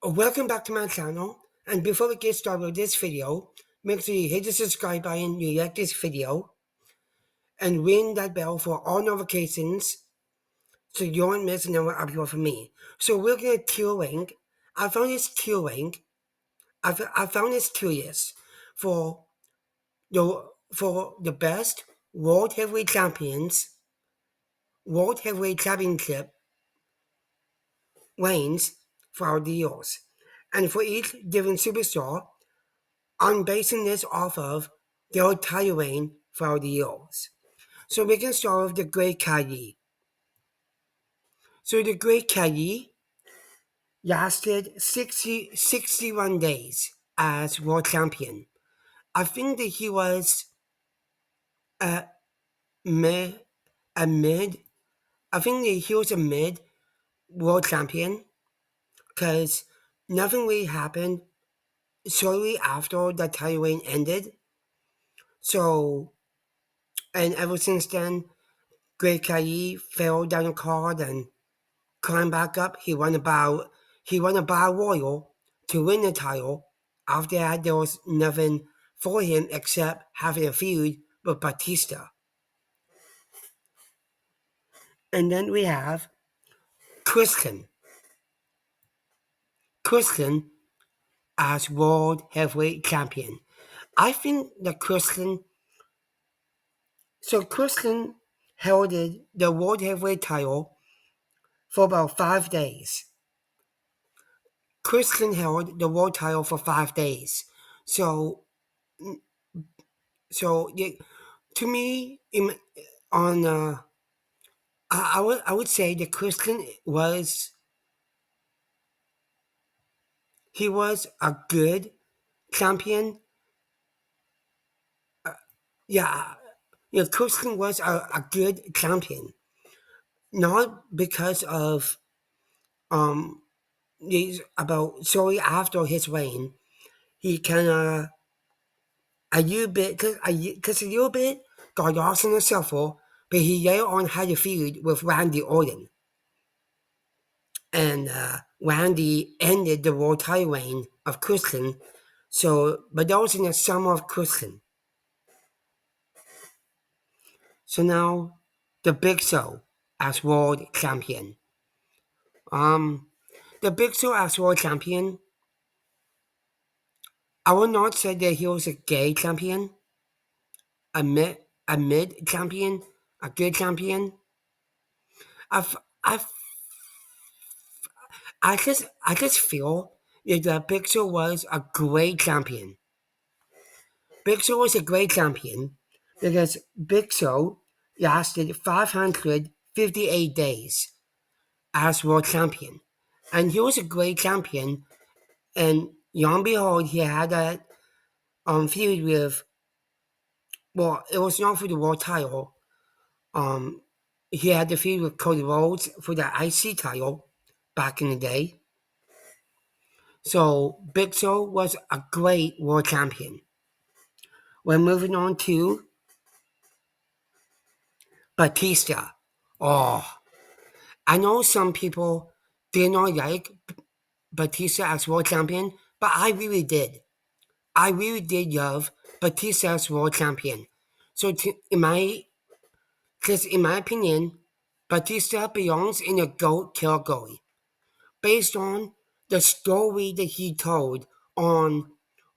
Welcome back to my channel, and before we get started with this video, make sure you hit the subscribe button, you like this video, and ring that bell for all notifications so you don't miss another upload from me. So we're gonna tier rank. I found this tier rank. I found this tier list for the best World Heavyweight Championship reigns for our deals, and for each different superstar. I'm basing this off of their title reign for the years. So we can start with the Great Khali. So the Great Khali lasted 61 days as world champion. I think that he was a mid, a mid, I think that he was a mid world champion because nothing really happened shortly after the title reign ended. So, and ever since then, Great Khali fell down a card and climbed back up. He won a battle royal to win the title. After that, there was nothing for him except having a feud with Batista. And then we have Christian. Christian as World Heavyweight Champion. I think that Christian held the World Heavyweight title for about 5 days. Christian held the world title for 5 days. So, yeah, to me, on I would say that Christian was a good champion. Yeah, yeah, Christian was a good champion, not because of these about sorry after his reign, he kind of a little bit got lost in the shuffle, but he later on had a feud with Randy Orton. And Randy ended the world title reign of Christian. So, but that was in the summer of Christian. So now, the Big Show as world champion. Um, the Big Show as world champion. I would not say that he was a gay champion, a mid, a mid champion, a good champion. I've, I've, I just feel that the Big Show was a great champion. Big Show was a great champion because Big Show lasted 558 days as world champion. And he was a great champion. And lo and behold, he had that feud with, well, it was not for the world title. Um, he had the feud with Cody Rhodes for the IC title back in the day. So Big Show was a great world champion. We're moving on to Batista. Oh, I know some people did not like Batista as world champion, but I really did. I really did love Batista as world champion. So, because in my opinion, Batista belongs in the GOAT category based on the story that he told on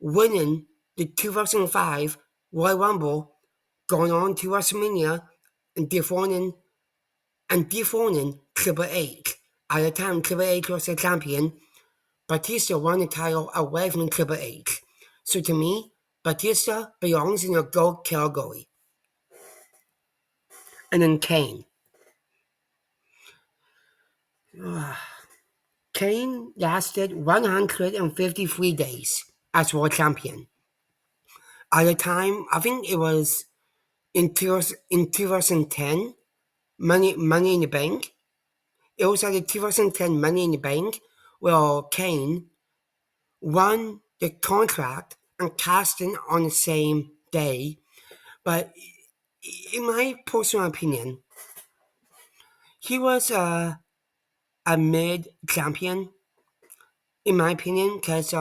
winning the 2005 Royal Rumble, going on to WrestleMania, and dethroning Triple H. At the time, Triple H was the champion. Batista won the title away from Triple H. So to me, Batista belongs in the GOAT category. And then Kane. Kane lasted 153 days as world champion. At the time, I think it was in 2010, Money in the Bank. It was at the 2010 Money in the Bank where Kane won the contract and cast in on the same day. But in my personal opinion, he was a mid champion. in my opinion, because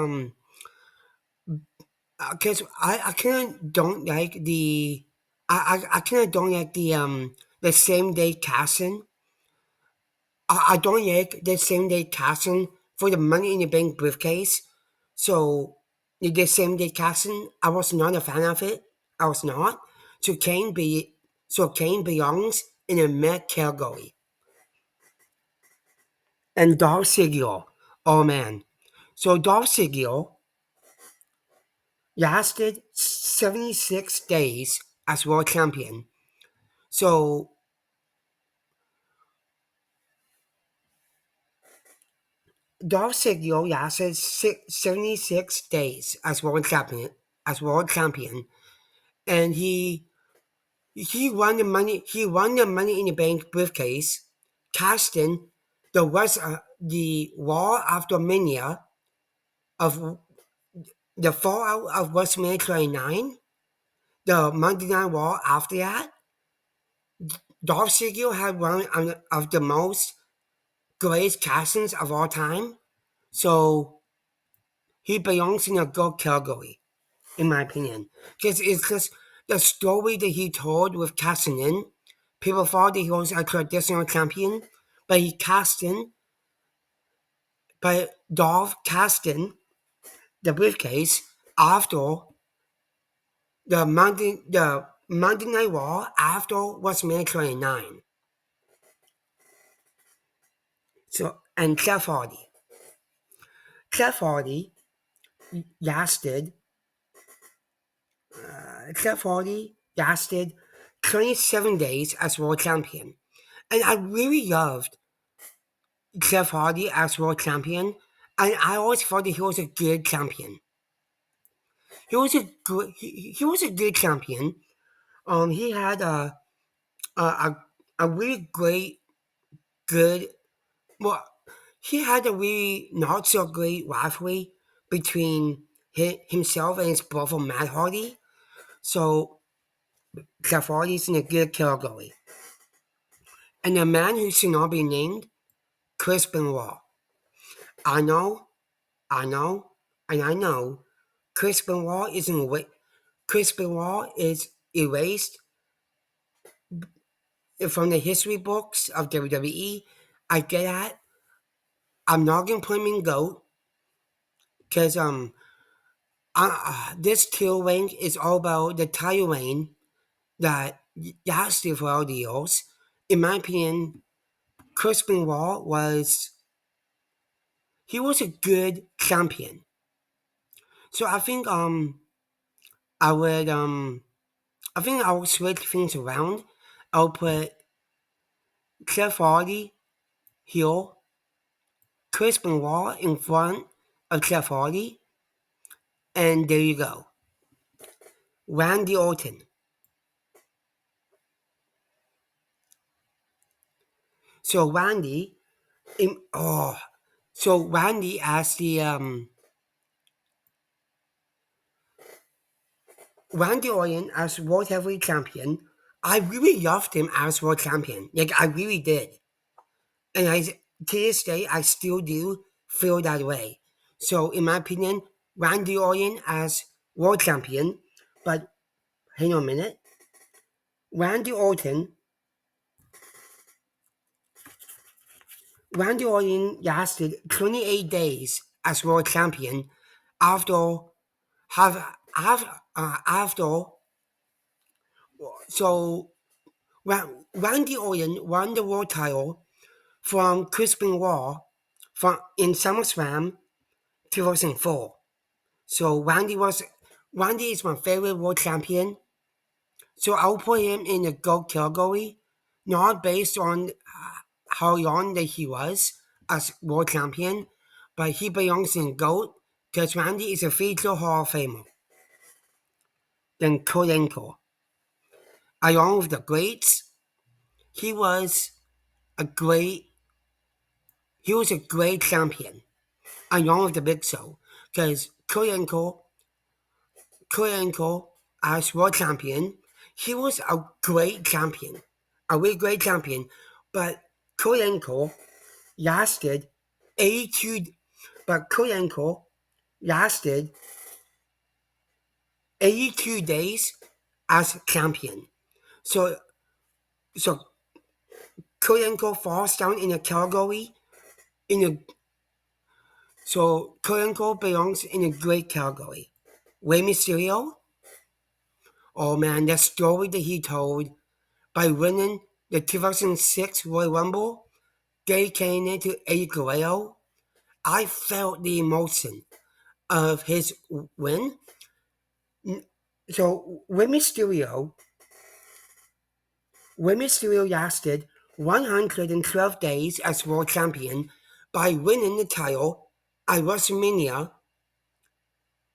I kind of don't like I kind of don't like the same day casting. I don't like the same day casting for the Money in the Bank briefcase. So the same day casting, I was not a fan of it. I was not. So Kane belongs in a mid category. And Dolph Ziggler, oh man. So Dolph Ziggler lasted 76 days as world champion. So Dolph Ziggler lasted 76 days as world champion, and he won the Money in the Bank briefcase, casting the War After Mania of the fallout of WrestleMania 29, the Monday Night War after that. Dolph Ziggler had one of the most greatest castings of all time, so he belongs in a good category, in my opinion. Because it's just the story that he told with casting in. People thought that he was a traditional champion, but Dolph cast in the briefcase after the Monday Night War after WrestleMania 29. So and Jeff Hardy lasted Jeff Hardy lasted 27 days as world champion. And I really loved Jeff Hardy as world champion. And I always thought that he was a good champion. He was a good champion. He had a, a, a really good, well, he had a really not so great rivalry between himself and his brother Matt Hardy. So Jeff Hardy's in a good category. And a man who should not be named, Chris Benoit. I know, I know, and I know Chris Benoit is erased from the history books of WWE. I get that. I'm not gonna put him in GOAT because this title rank is all about the title reign that lasted for all the years. In my opinion, Chris Benoit was a good champion. So I would I think I'll switch things around. I'll put Jeff Hardy here, Chris Benoit in front of Jeff Hardy, and there you go. Randy Orton. So Randy, in, oh, so Randy as the Randy Orton as World Heavyweight Champion. I really loved him as World Champion. Like I really did, and to this day I still do feel that way. So in my opinion, Randy Orton as World Champion, but hang on a minute. Randy Orton Randy Orton lasted 28 days as world champion after after so Randy Orton won the world title from Chris Benoit from in SummerSlam 2004. So Randy is my favorite world champion. So I'll put him in the GOAT category, not based on how long that he was as world champion, but he belongs in GOAT because Randy is a future Hall of Famer. Then Kurt Angle. Along with the greats, he was a great champion. Along with the Big Show. Because Kurt Angle as world champion, he was a great champion. A really great champion. But Kurt Angle lasted 82 but Kurt Angle lasted 82 days as champion. So so Kurt Angle falls down in a category in a so Kurt Angle belongs in a great category. Rey Mysterio, oh man, the story that he told by winning the 2006 Royal Rumble, dedicating it to Eddie Guerrero, I felt the emotion of his win. So Rey Mysterio lasted 112 days as world champion by winning the title at WrestleMania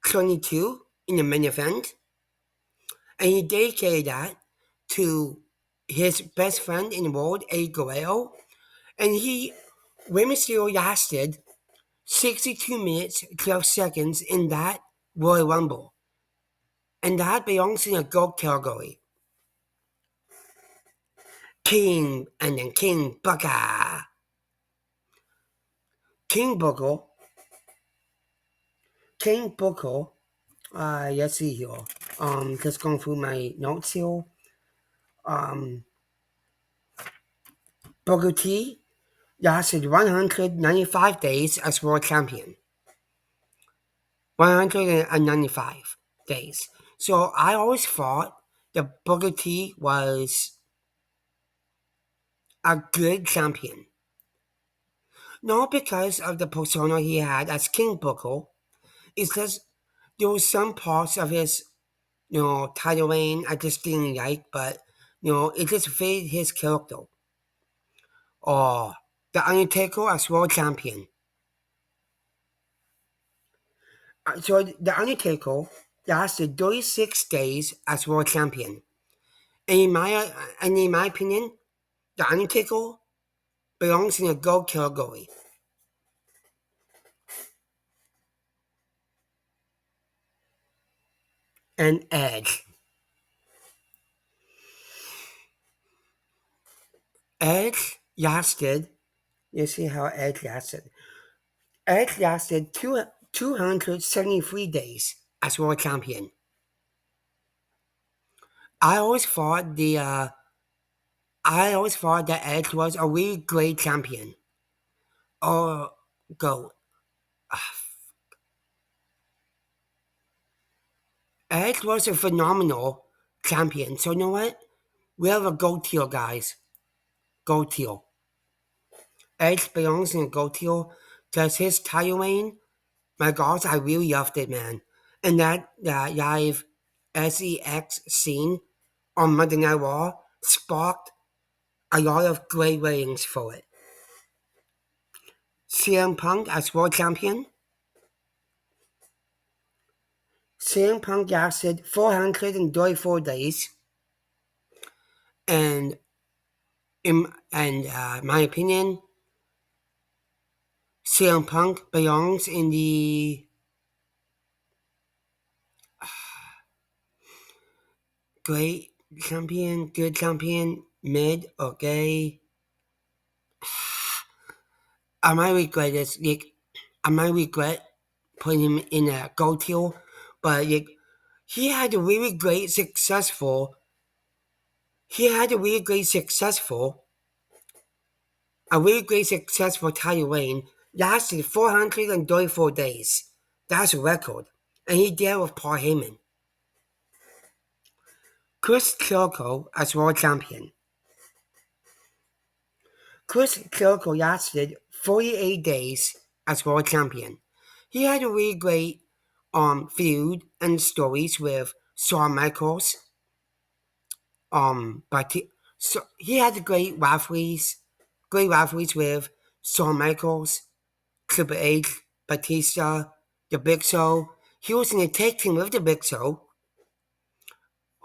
22 in the main event, and he dedicated that to his best friend in the world, Eddie Guerrero, and Rey Mysterio lasted 62 minutes 12 seconds in that Royal Rumble, and that belongs in a gold category. King and then King Booker. King Booker. King Booker. Let's see here. Just going through my notes here. Booker T lasted 195 days as world champion. 195 days. So I always thought that Booker T was a good champion. Not because of the persona he had as King Booker, it's just there were some parts of his, title reign I just didn't like, but, it just fit his character. Or The Undertaker as world champion. So The Undertaker lasted 36 days as world champion. And in my opinion, The Undertaker belongs in a gold category. And Edge. Edge lasted, you see how Edge lasted. Edge lasted 273 days as world champion. I always thought that Edge was a really great champion. Or go. Edge was a phenomenal champion. So you know what? We have a gold tier, guys. Gold tier. Edge belongs in a gold tier because his title reign, my gosh, I really loved it, man. And that live SEX scene on Monday Night Raw sparked a lot of great ratings for it. CM Punk as world champion. CM Punk lasted 434 days, and in my opinion, CM Punk belongs in the great champion, good champion, mid, okay. I might regret this. I might regret putting him in a gold tier, but he had a really great successful. He had a really great successful. A really great successful title reign lasted 434 days. That's a record, and he did it with Paul Heyman. Chris Jericho as world champion. Chris Jericho lasted 48 days as world champion. He had a really great feud and stories with Shawn Michaels. So he had great rivalries with Shawn Michaels, Triple H, Batista, the Big Show. He was in a tag team with the Big Show.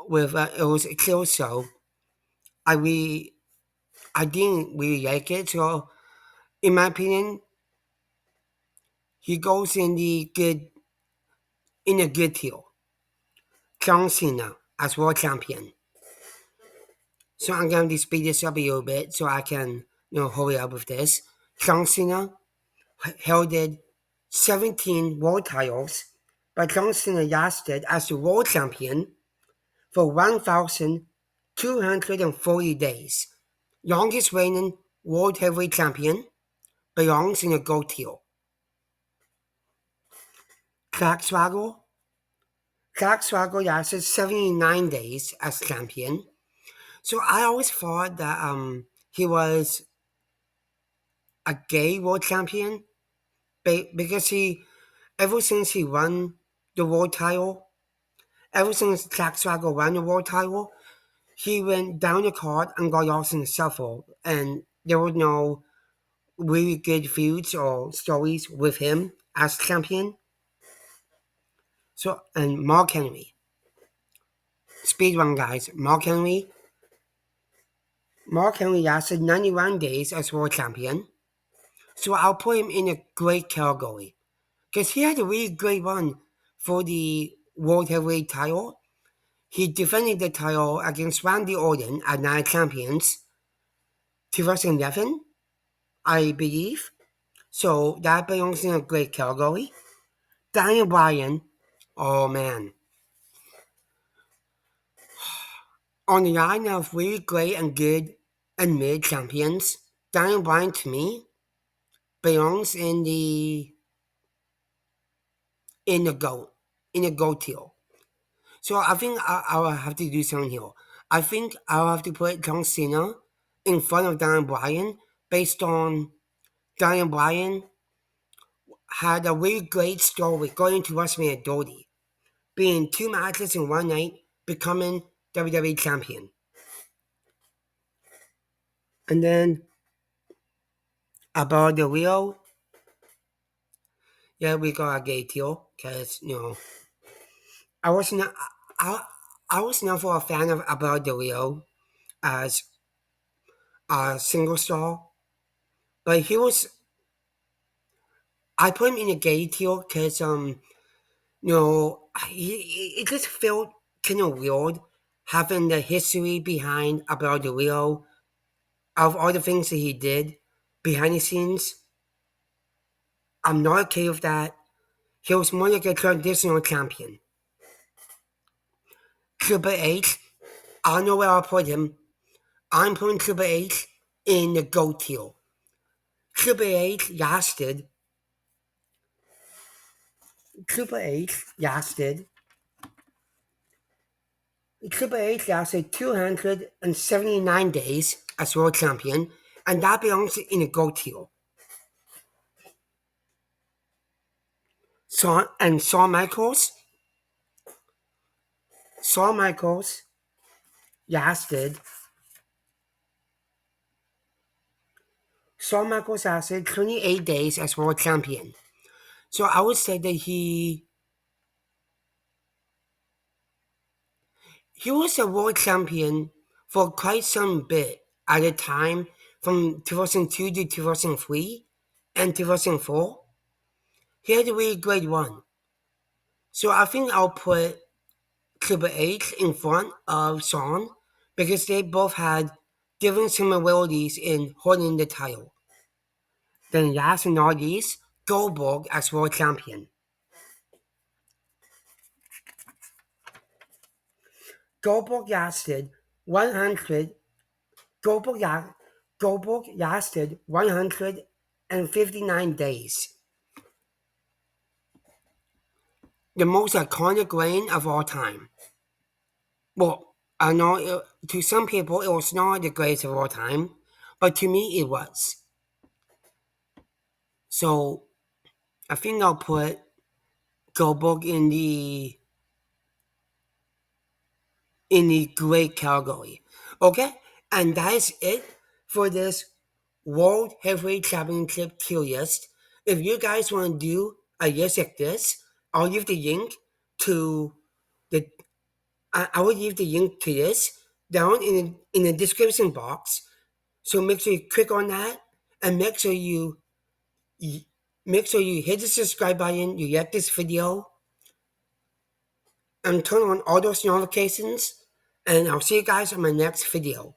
It was a kill show. I didn't really like it. So, in my opinion, he goes in a good tier. John Cena as world champion. So I'm going to speed this up a little bit so I can hurry up with this. John Cena held it 17 world titles, but John Cena lasted as the world champion for 1,240 days. Longest reigning world heavyweight champion, belongs in a gold tier. Jack Swaggle. Jack Swaggle lasted 79 days as champion. So I always thought that he was a gay world champion because ever since he won the world title, ever since Jack Swaggle won the world title, he went down the card and got lost in the shuffle, and there was no really good feuds or stories with him as champion. So, and Mark Henry. Speedrun guys, Mark Henry lasted 91 days as world champion. So I'll put him in a great category. Because he had a really great run for the World Heavyweight title. He defended the title against Randy Orton at Night Champions 2011, I believe. So that belongs in a great category. Daniel Bryan, oh man. On the line of really great and good and mid champions, Daniel Bryan to me belongs in the GOAT tier. So I think I'll have to do something here. I think I'll have to put John Cena in front of Daniel Bryan based on Daniel Bryan had a really great story going to WrestleMania 30, being 2 matches in one night, becoming WWE Champion. And then about the Rio, yeah, we got a gay deal because I was not I was never a fan of about the Rio as a single star, but I put him in a gay tier because it just felt kind of weird having the history behind about the Rio of all the things that he did behind the scenes. I'm not okay with that. He was more like a traditional champion. Triple H, I don't know where I'll put him. I'm putting Triple H in the GOAT tier. Triple H lasted. Triple H lasted. Triple H lasted 279 days as world champion, and that belongs in the GOAT tier. Shawn Michaels. Shawn Michaels lasted. Shawn Michaels lasted 28 days as world champion. So I would say that he was a world champion for quite some bit at a time from 2002 to 2003 and 2004. He had a really great run. So I think I'll put Triple H in front of Shawn because they both had different similarities in holding the title. Then last but not least, Goldberg as world champion. Goldberg lasted 100. Goldberg lasted 159 days. The most iconic reign of all time. Well, I know to some people it was not the greatest of all time, but to me it was. So I think I'll put Goldberg in the great category. Okay? And that is it for this World Heavyweight Championship tier list. If you guys want to do a list like this, I'll leave the link to the I will leave the link to this down in the description box. So make sure you click on that and make sure you hit the subscribe button, you like this video, and turn on all those notifications. And I'll see you guys on my next video.